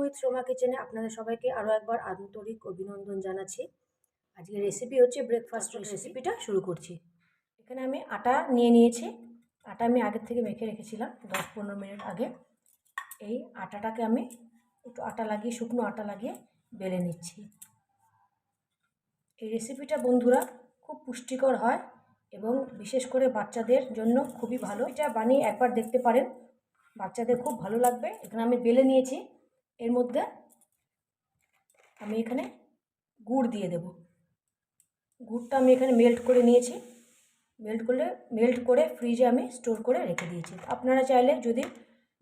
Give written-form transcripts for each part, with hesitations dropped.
With Soma কিচেনে আপনাদের সবাইকে আরও একবার আন্তরিক অভিনন্দন জানাচ্ছি। আজকে রেসিপি হচ্ছে ব্রেকফাস্ট রেসিপিটা শুরু করছি। এখানে আমি আটা নিয়ে নিয়েছি। আটা আমি আগের থেকে মেখে রেখেছিলাম 10-15 মিনিট আগে। এই আটাটাকে আমি একটু আটা লাগিয়ে শুকনো আটা লাগিয়ে বেলে নিচ্ছি। এই রেসিপিটা বন্ধুরা খুব পুষ্টিকর হয় এবং বিশেষ করে বাচ্চাদের জন্য খুবই ভালো। এটা বানিয়ে একবার দেখতে পারেন, বাচ্চাদের খুব ভালো লাগবে। এখানে আমি বেলে নিয়েছি। এর মধ্যে আমি এখানে গুড় দিয়ে দেব। গুড়টা আমি এখানে মেল্ট করে নিয়েছি। মেল্ট করে ফ্রিজে আমি স্টোর করে রেখে দিয়েছি। আপনারা চাইলে যদি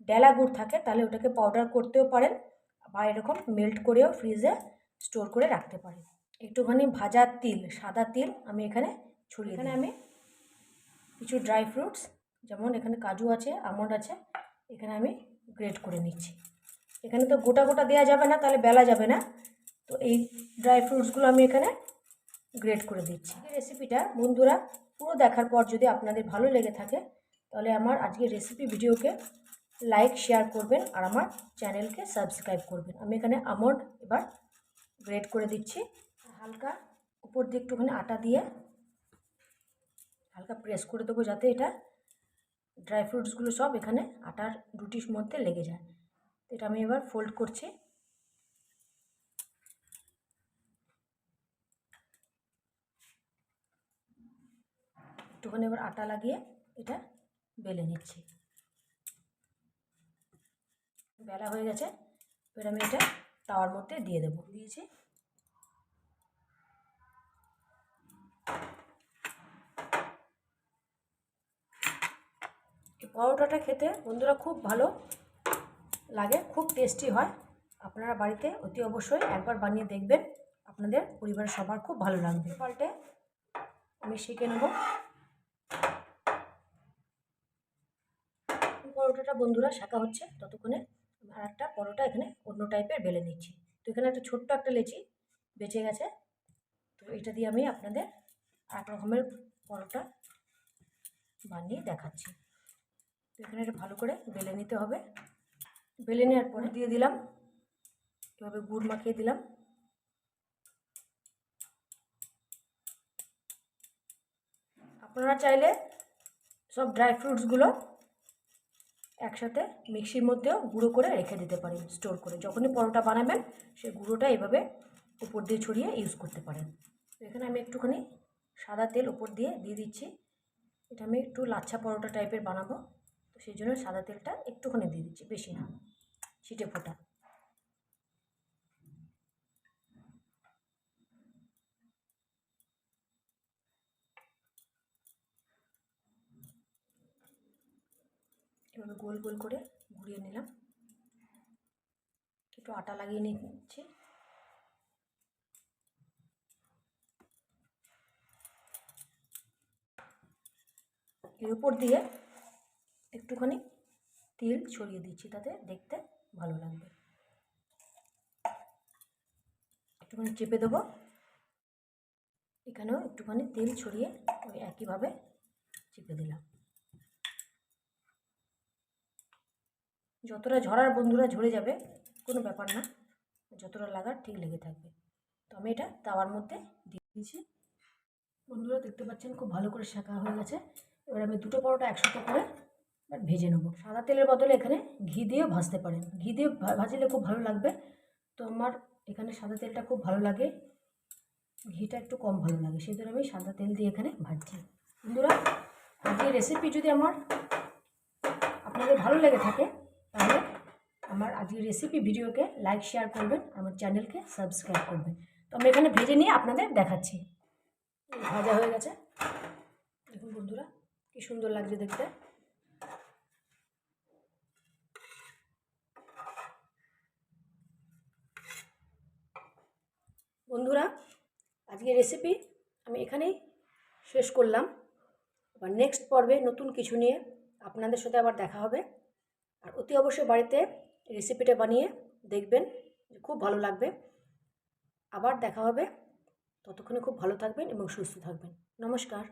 ডেলা গুড় থাকে তাহলে ওটাকে পাউডার করতেও পারেন বা এরকম মেল্ট করেও ফ্রিজে স্টোর করে রাখতে পারেন। একটুখানি ভাজা তিল, সাদা তিল আমি এখানে ছড়িয়ে। এখানে আমি কিছু ড্রাই ফ্রুটস, যেমন এখানে কাজু আছে, আমন্ড আছে, এখানে আমি গ্রেট করে নিচ্ছি। এখানে তো গোটা গোটা দেওয়া যাবে না, তাহলে বেলা যাবে না। তো এই ড্রাই ফ্রুটসগুলো আমি এখানে গ্রেট করে দিচ্ছি। এই রেসিপিটা বন্ধুরা পুরো দেখার পর যদি আপনাদের ভালো লেগে থাকে তাহলে আমার আজকের রেসিপি ভিডিওকে লাইক শেয়ার করবেন আর আমার চ্যানেলকে সাবস্ক্রাইব করবেন। আমি এখানে আমন্ড এবার গ্রেট করে দিচ্ছি। হালকা উপর দিয়ে একটুখানি আটা দিয়ে হালকা প্রেস করে দেবো যাতে এটা ড্রাই ফ্রুটসগুলো সব এখানে আটার রুটির মধ্যে লেগে যায়। এটা আমি এবার ফোল্ড করছি। একটুখানি এবার আটা লাগিয়ে এটা বেলে নিচ্ছি। বেলা হয়ে গেছে, এবার আমি এটা তাওয়ার মধ্যে দিয়ে দেবো। দিয়েছি। এই পরোটাটা খেতে বন্ধুরা খুব ভালো লাগে, খুব টেস্টি হয়। আপনারা বাড়িতে অতি অবশ্যই একবার বানিয়ে দেখবেন, আপনাদের পরিবারের সবার খুব ভালো লাগবে। পাল্টে আমি শিখে নেব। পরোটাটা বন্ধুরা শাঁকা হচ্ছে, ততক্ষণে আর একটা পরোটা এখানে অন্য টাইপের বেলে নিচ্ছি। তো এখানে একটা ছোট্ট একটা লেচি বেঁচে গেছে, তো এটা দিয়ে আমি আপনাদের এক রকমের পরোটা বানিয়ে দেখাচ্ছি। তো এখানে এটা ভালো করে বেলে নিতে হবে। বেলে নেওয়ার পরে দিয়ে দিলাম, এভাবে গুড় মাখিয়ে দিলাম। আপনারা চাইলে সব ড্রাই ফ্রুটসগুলো একসাথে মিক্সির মধ্যেও গুঁড়ো করে রেখে দিতে পারেন স্টোর করে। যখনই পরোটা বানাবেন সেই গুঁড়োটা এভাবে উপর দিয়ে ছড়িয়ে ইউজ করতে পারেন। তো এখানে আমি একটুখানি সাদা তেল উপর দিয়ে দিচ্ছি। এটা আমি একটু লাচ্ছা পরোটা টাইপের বানাবো, তো সেই জন্য সাদা তেলটা একটুখানি দিয়ে দিচ্ছি, বেশি না, ছিটে ফোটা। এভাবে গোল গোল করে ঘুরিয়ে নিলাম। একটু আটা লাগিয়ে নিচ্ছি। এর উপর দিয়ে একটুখানি তেল ছড়িয়ে দিচ্ছি, তাতে দেখতে ভালো লাগবে। একটুখানি চেপে দেবো। এখানেও একটুখানি তেল ছড়িয়ে ওই একইভাবে চেপে দিলাম। যতটা ঝরার বন্ধুরা ঝরে যাবে, কোনো ব্যাপার না, যতটা লাগার ঠিক লেগে থাকবে। তো আমি এটা তাওয়ার মধ্যে দিয়ে দিয়েছি। বন্ধুরা দেখতে পাচ্ছেন খুব ভালো করে শাঁকা হয়ে গেছে। এবার আমি দুটো পরোটা একসাথে করে এবার ভেজে নেবো। সাদা তেলের বদলে এখানে ঘি দিয়েও ভাজতে পারেন, ঘি দিয়ে ভাজলে খুব ভালো লাগবে। তো আমার এখানে সাদা তেলটা খুব ভালো লাগে, ঘিটা একটু কম ভালো লাগে, সেই জন্য আমি সাদা তেল দিয়ে এখানে ভাজছি। বন্ধুরা আজকের রেসিপি যদি আপনাদের ভালো লেগে থাকে তাহলে আমার আজকের রেসিপি ভিডিওকে লাইক শেয়ার করবেন, আমার চ্যানেলকে সাবস্ক্রাইব করবেন। তো আমি এখানে ভেজে নিয়ে আপনাদের দেখাচ্ছি। ভাজা হয়ে গেছে, দেখুন বন্ধুরা কি সুন্দর লাগছে দেখতে। বন্ধুরা আজকের রেসিপি আমি এখানেই শেষ করলাম। আবার নেক্সট পর্বে নতুন কিছু নিয়ে আপনাদের সাথে আবার দেখা হবে। আর অতি অবশ্যই বাড়িতে রেসিপিটা বানিয়ে দেখবেন, খুব ভালো লাগবে। আবার দেখা হবে, ততক্ষণে খুব ভালো থাকবেন এবং সুস্থ থাকবেন। নমস্কার।